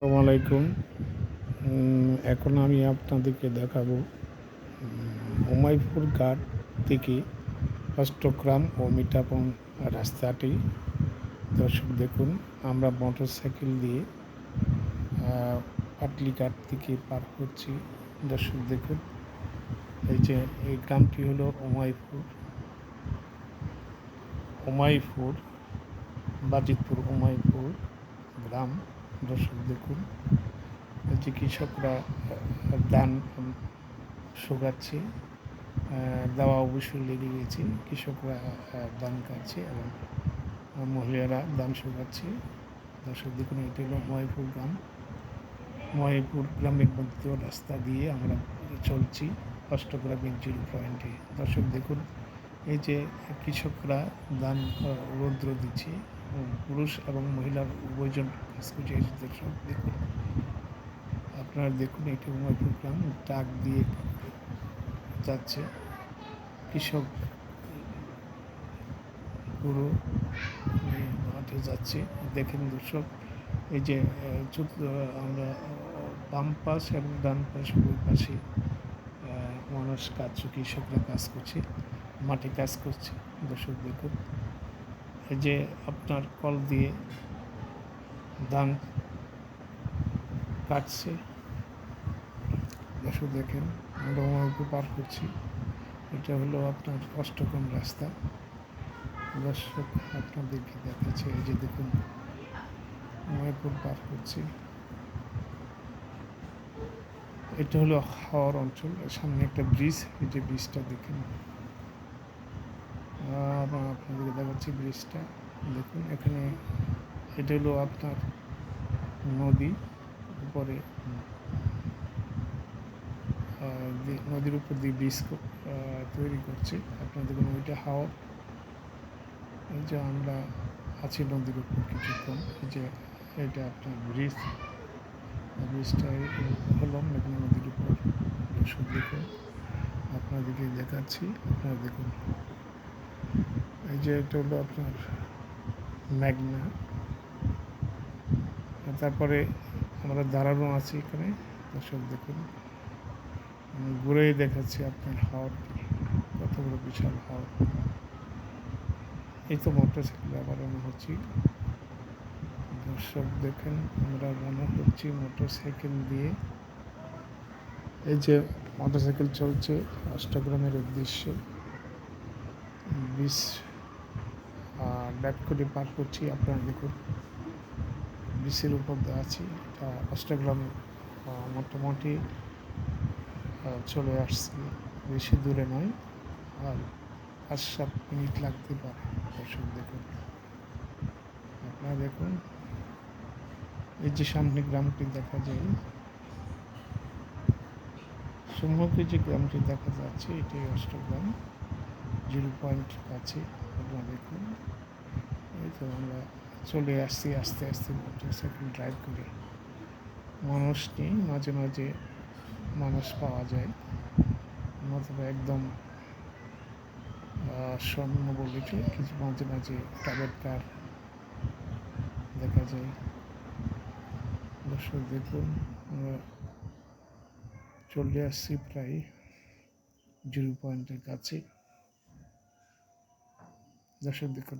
আসসালামু আলাইকুম। এখন আমি আপনাদেরকে দেখাবো উমাইপুর ঘাট থেকে অষ্টগ্রাম ও মিঠাপুর রাস্তাটি। দর্শক দেখুন, আমরা মোটরসাইকেল দিয়ে পাটলিঘাট থেকে পার হচ্ছি। দর্শক দেখুন, এই গ্রামটি হলো উমাইপুর বাজিতপুর উমাইপুর গ্রাম। দর্শক দেখুন, যে কৃষকরা ধান শুকাচ্ছে, দাওয়া অবশ্যই লেগে গেছে। কৃষকরা ধান কাটছে এবং মহিলারা ধান শুকাচ্ছে। দর্শক দেখুন, এটি হলো মহিপুর গ্রাম। মহিপুর গ্রামের মধ্যে রাস্তা দিয়ে আমরা চলছি অষ্টগ্রামের জিরো পয়েন্টে। দর্শক দেখুন, এই যে কৃষকরা ধান রৌদ্র দিচ্ছে, পুরুষ এবং মহিলার উভয়জন কাজ করছে। দর্শক দেখুন, আপনারা দেখুন, এটি উমাইপুর গ্রাম। ট্রাক দিয়ে যাচ্ছে, কৃষক পুরো মাঠে যাচ্ছে। দেখেন দর্শক, এই যে আমরা বাম পাশ এবং ডান পাশ উভয় পাশে মানুষ কৃষকরা কাজ করছে, মাঠে কাজ করছে। দর্শক দেখুন, এই যে আপনার কল দিয়ে ধান কাটছে। দর্শক দেখেন, আমরা উমাইপুর পার করছি। এটা হলো আপনার অষ্টগ্রাম রাস্তা। দর্শক আপনাদেরকে দেখাচ্ছে, এই যে দেখুন, উমাইপুর পার করছি। এটা হলো হাওর অঞ্চল। সামনে একটা ব্রিজ, এই যে ব্রিজটা দেখেন, আপনাদেরকে দেখাচ্ছি ব্রিজটা দেখুন। এখানে এটা হলো আপনার নদী, উপরে নদীর উপর দিয়ে ব্রিজ তৈরি করছে। আপনারা দেখুন, ওইটা হাওর। এই যে আমরা আছি নদীর উপর কিছুক্ষণ। এই যে এটা আপনার ব্রিজটা হলো মেঘনা নদীর উপর। দর্শক দেখুন, আপনাদেরকে দেখাচ্ছি, আপনারা দেখুন, এই যে এটা হলো আপনার মেঘনা। তারপরে আমরা দাঁড়ানো আছি এখানে। দর্শক দেখুন, ঘুরেই দেখাচ্ছি আপনার হাওরটি, কত বড় বিশাল হাওর। এই তো মোটরসাইকেল বাড়ানো হচ্ছি। দর্শক দেখেন, আমরা রান্না করছি মোটরসাইকেল দিয়ে। এই যে মোটরসাইকেল চলছে অষ্টগ্রামের উদ্দেশ্যে। ব্রিজ ব্যাক করে পার করছি। আপনারা দেখুন, ব্রিজের উপর দিয়ে আছি। এটা অষ্টগ্রামে মোটামুটি চলে আসছি, বেশি দূরে নয়, আর 5-7 মিনিট লাগতে পারে। দর্শক দেখুন, আপনারা দেখুন, এই যে সামনে গ্রামটি দেখা যায়, সম্মুখে যে গ্রামটি দেখা যাচ্ছে, এটাই অষ্টগ্রাম জিরো পয়েন্ট কাছে। আপনারা দেখুন, এই তো আমরা চলে আসছি আস্তে আস্তে মোটরসাইকেল ড্রাইভ করে। মানুষ নেই, মাঝে মাঝে মানুষ পাওয়া যায়, নতুবা একদম শূন্য বলিতে কিছু মাঝে মাঝে প্রাইভেট কার দেখা যায়। দর্শক দেখুন, আমরা চলে আসছি প্রায় জিরো পয়েন্টের কাছে। দর্শক দেখুন।